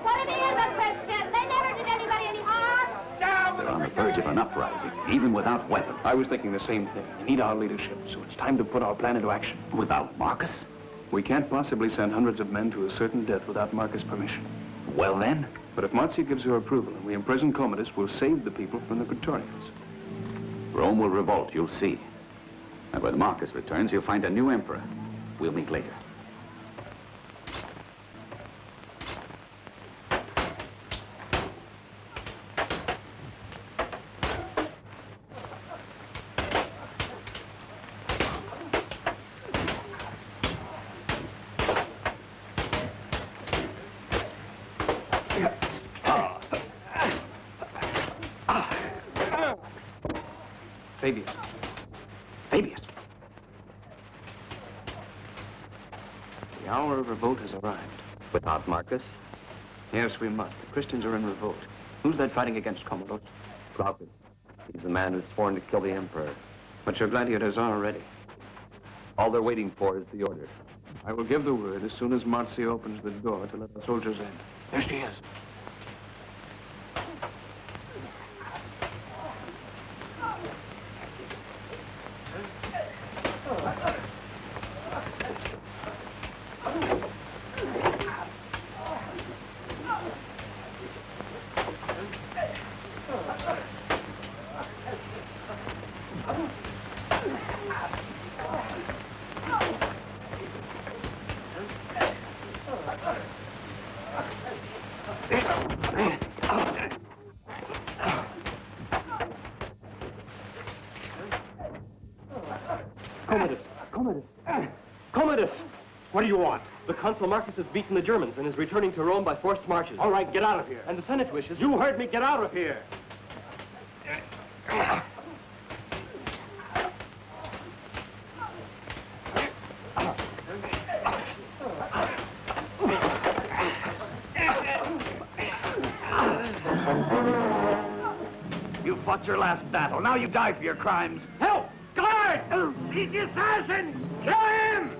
What it is, a Christian? They never did anybody any harm. They're on the verge of an uprising, even without weapons. I was thinking the same thing. We need our leadership, so it's time to put our plan into action. Without Marcus? We can't possibly send hundreds of men to a certain death without Marcus' permission. Well then? But if Marcia gives her approval and we imprison Commodus, we'll save the people from the Praetorians. Rome will revolt, you'll see. And when Marcus returns, he'll find a new emperor. We'll meet later. Fabius. Fabius? The hour of revolt has arrived. Without Marcus? Yes, we must. The Christians are in revolt. Who's that fighting against Commodus? Glaucus. He's the man who's sworn to kill the Emperor. But your gladiators are ready. All they're waiting for is the order. I will give the word as soon as Marcia opens the door to let the soldiers in. There she is. Commodus! What do you want? The Consul Marcus has beaten the Germans and is returning to Rome by forced marches. All right, get out of here. And the Senate wishes... You heard me. Get out of here. You fought your last battle. Now you die for your crimes. Help! Guard! He's the assassin! Kill him!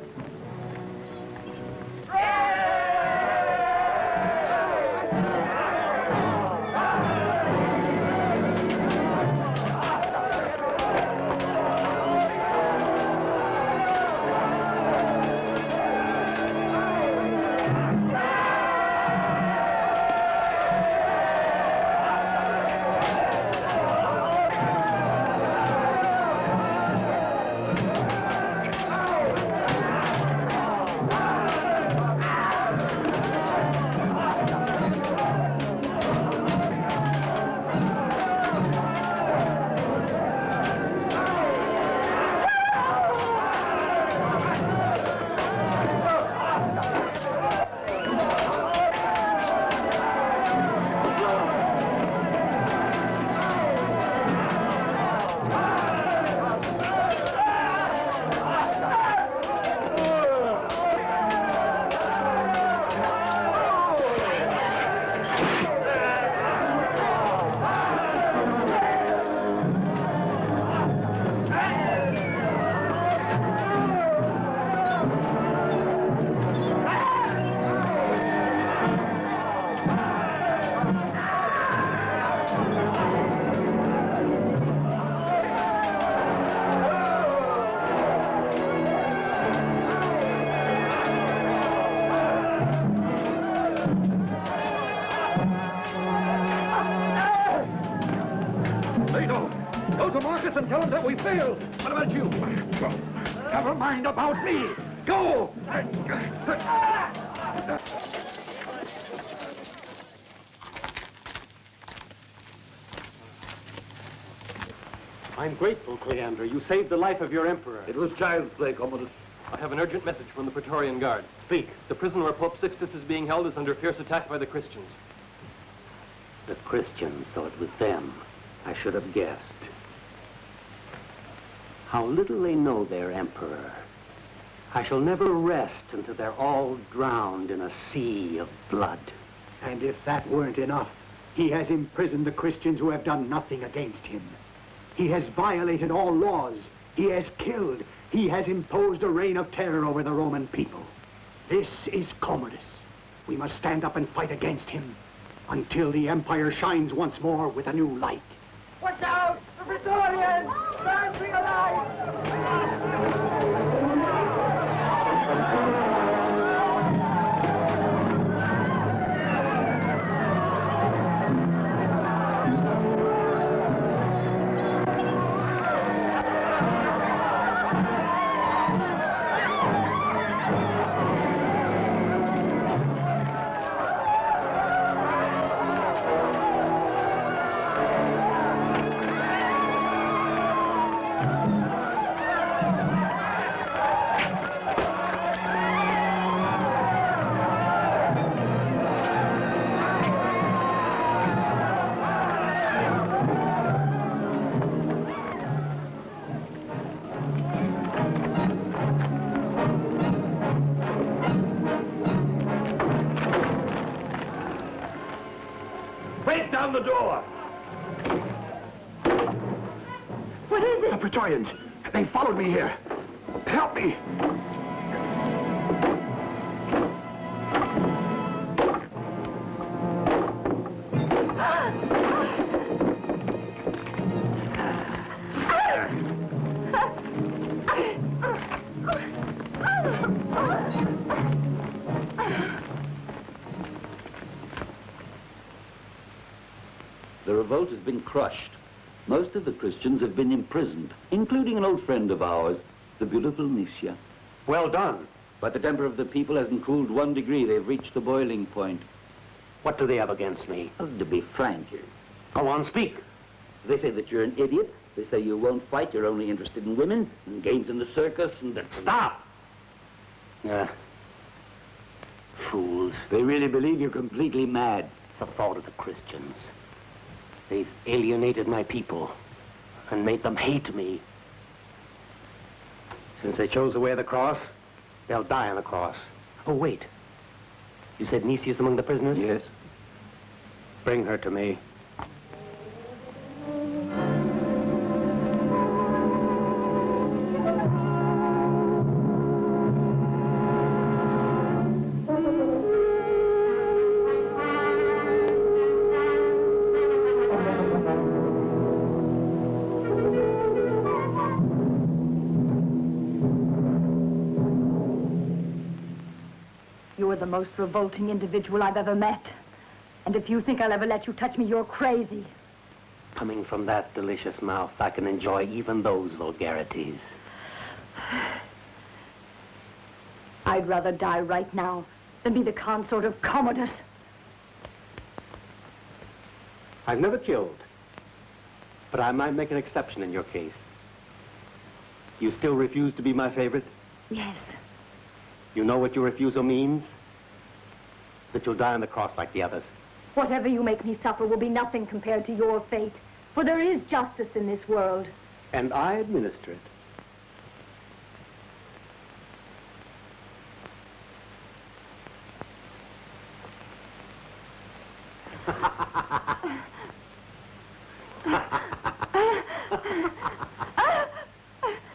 They don't. Go to Marcus and tell him that we failed. What about you? Never mind about me. Go! I'm grateful, Cleander. You saved the life of your emperor. It was child's play, Commodus. I have an urgent message from the Praetorian Guard. Speak. The prison where Pope Sixtus is being held is under fierce attack by the Christians. The Christians, so it was them. I should have guessed. How little they know their emperor. I shall never rest until they're all drowned in a sea of blood. And if that weren't enough, he has imprisoned the Christians who have done nothing against him. He has violated all laws. He has killed. He has imposed a reign of terror over the Roman people. This is Commodus. We must stand up and fight against him until the empire shines once more with a new light. Watch out! The Praetorians! Stand for your life! The door. What is it? The Praetorians. They followed me here. Help me. The revolt has been crushed. Most of the Christians have been imprisoned, including an old friend of ours, the beautiful Nicia. Well done. But the temper of the people hasn't cooled 1 degree. They've reached the boiling point. What do they have against me? Oh, to be frank, Go on, speak. they say that you're an idiot. They say you won't fight. You're only interested in women and games in the circus and that... Stop! Fools. They really believe you're completely mad. It's the fault of the Christians. They've alienated my people and made them hate me. Since they chose to wear the cross, they'll die on the cross. Oh, wait. You said Nicias among the prisoners? Yes. Bring her to me. You're the most revolting individual I've ever met. And if you think I'll ever let you touch me, you're crazy. Coming from that delicious mouth, I can enjoy even those vulgarities. I'd rather die right now than be the consort of Commodus. I've never killed, but I might make an exception in your case. You still refuse to be my favorite? Yes. You know what your refusal means? That you'll die on the cross like the others. Whatever you make me suffer will be nothing compared to your fate. For there is justice in this world. And I administer it.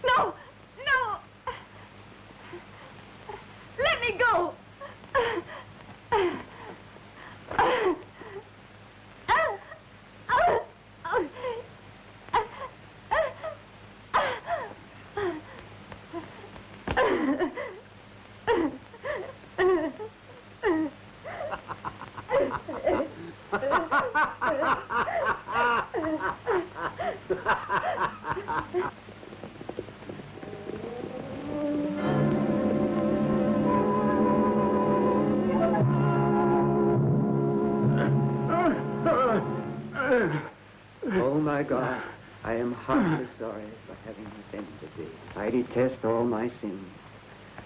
No! No! Let me go! Oh, my God, I am heartily sorry for having offended thee. I detest all my sins,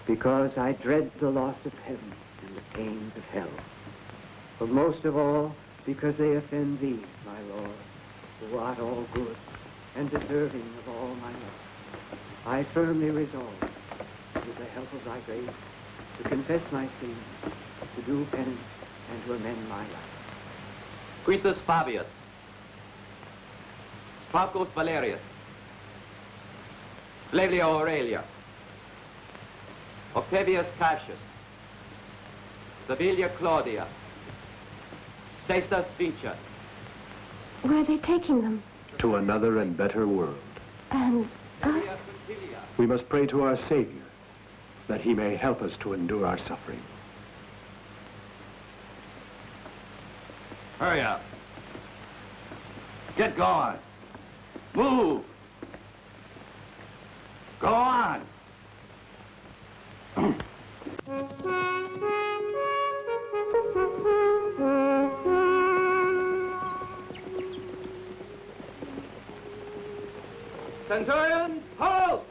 because I dread the loss of heaven and the pains of hell. But most of all, because they offend thee, my Lord, who art all good and deserving of all my love. I firmly resolve, with the help of thy grace, to confess my sins, to do penance, and to amend my life. Quintus Fabius. Marcus Valerius. Flavia Aurelia. Octavius Cassius. Servilia Claudia. Sextus Vincius. Where are they taking them? To another and better world. And us? We must pray to our Savior, that he may help us to endure our suffering. Hurry up. Get going. Move. Go on. Centurion, halt!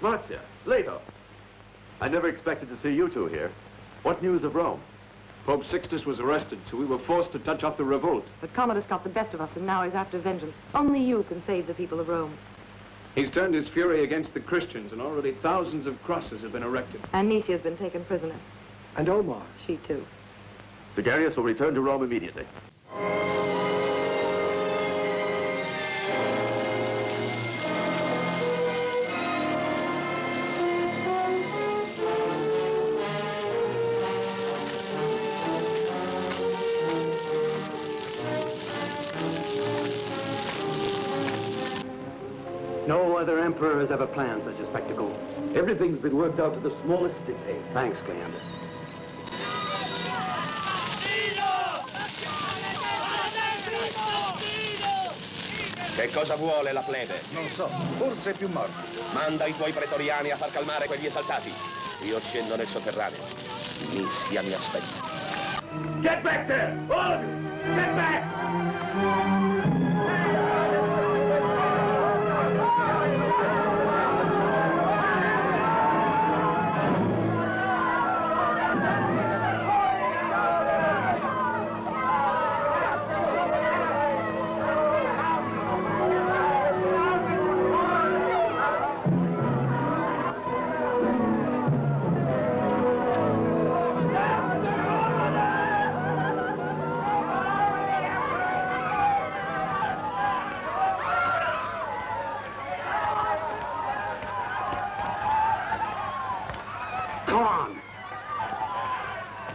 Marcia, Leto. I never expected to see you two here. What news of Rome? Pope Sixtus was arrested, so we were forced to touch off the revolt. But Commodus got the best of us, and now he's after vengeance. Only you can save the people of Rome. He's turned his fury against the Christians, and already thousands of crosses have been erected. And Nicia's been taken prisoner. And Omar. She too. Sigarius will return to Rome immediately. No other emperor has ever planned such a spectacle. Everything's been worked out to the smallest detail. Thanks, Cleander. Che cosa vuole la plebe? Non so, forse più morti. Manda i tuoi pretoriani a far calmare quegli esaltati. Io scendo nel sotterraneo. Nissia mi aspetta. Get back there! All of you! Get back!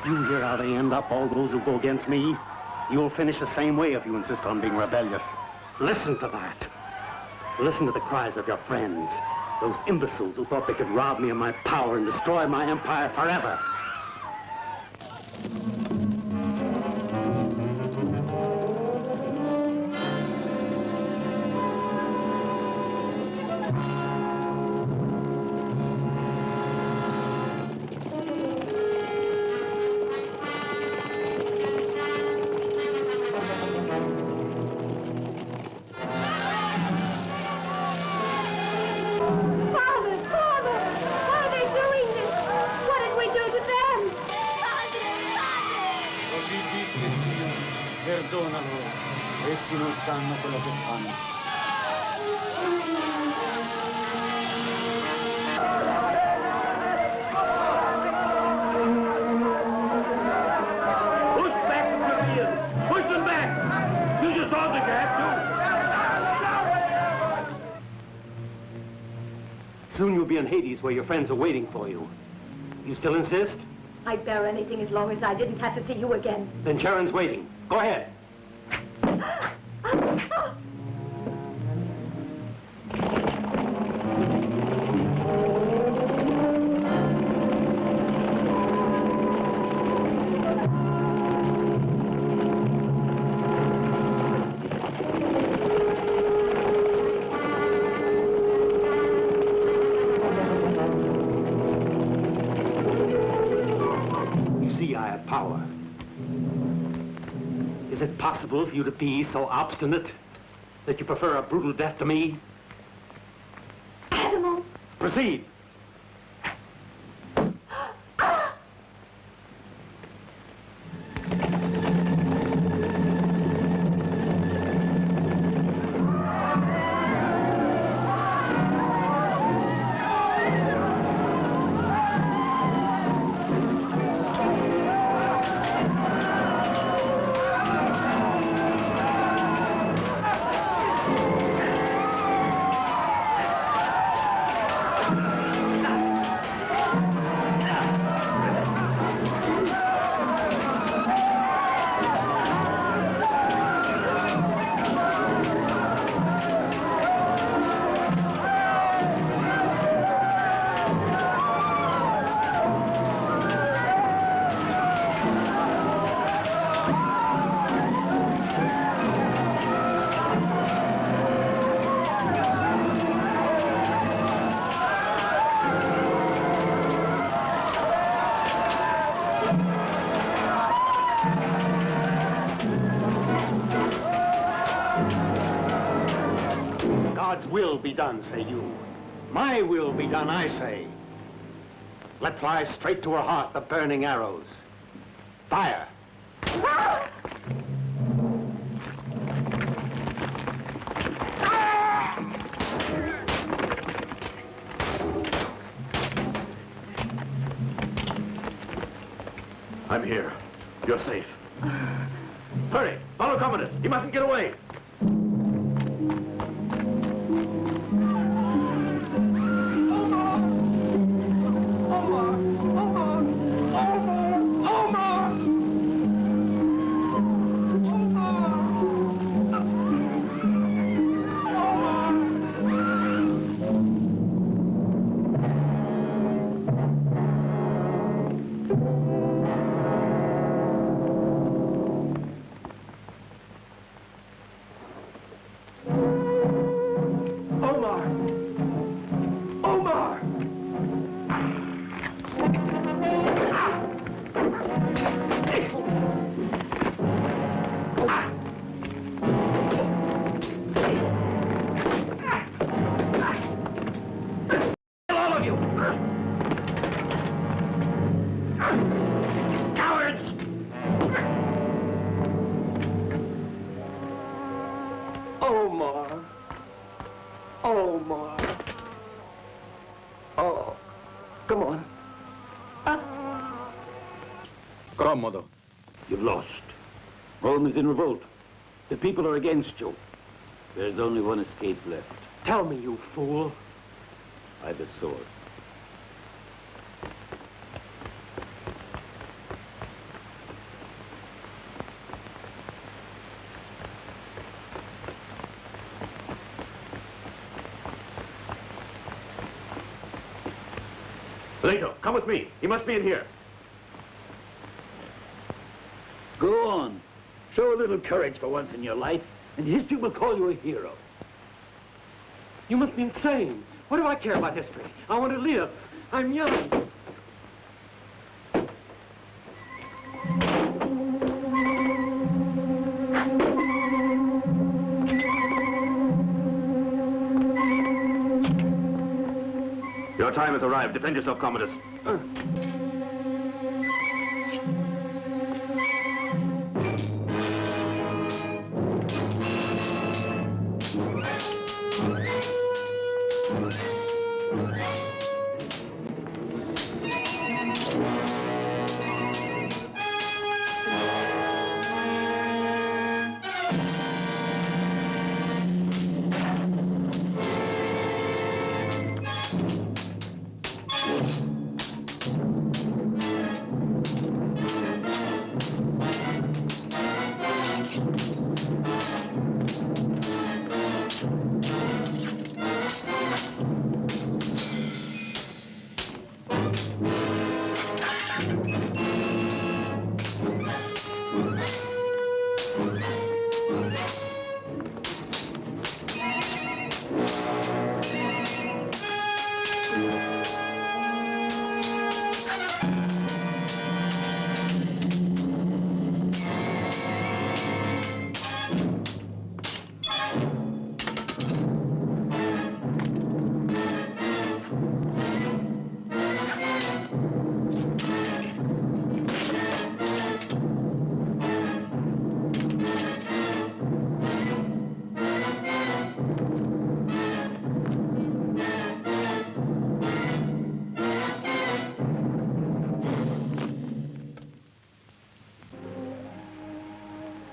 You hear how they end up, all those who go against me? You'll finish the same way if you insist on being rebellious. Listen to that. Listen to the cries of your friends. Those imbeciles who thought they could rob me of my power and destroy my empire forever. Essi non sanno quello che fanno. Push back the Praetorians! Push them back! You just told me to have to! Soon you'll be in Hades where your friends are waiting for you. You still insist? I'd bear anything as long as I didn't have to see you again. Then Charon's waiting. Go ahead. power. Is it possible for you to be so obstinate that you prefer a brutal death to me? Animal. Proceed. God's will be done, say you. My will be done, I say. Let fly straight to her heart the burning arrows. Fire! I'm here. You're safe. Hurry! Follow Commodus! He mustn't get away! Commodus. You've lost. Rome is in revolt. The people are against you. There's only one escape left. Tell me, you fool. By the sword. Plato, come with me. He must be in here. Go on. Show a little courage for once in your life, and history will call you a hero. You must be insane. What do I care about history? I want to live. I'm young. Your time has arrived. Defend yourself, Commodus.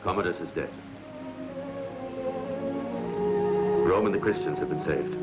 Commodus is dead. Rome and the Christians have been saved.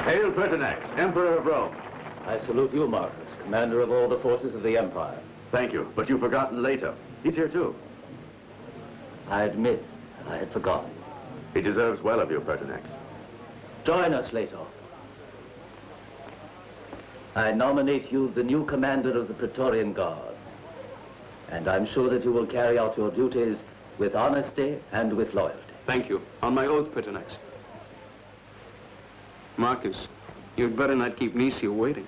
Hail Pertinax, Emperor of Rome. I salute you, Marcus, commander of all the forces of the Empire. Thank you, but you've forgotten Leto. He's here too. I admit, I had forgotten. He deserves well of you, Pertinax. Join us, Leto. I nominate you the new commander of the Praetorian Guard. And I'm sure that you will carry out your duties with honesty and with loyalty. Thank you. On my oath, Pertinax. Marcus, you'd better not keep Nisia waiting.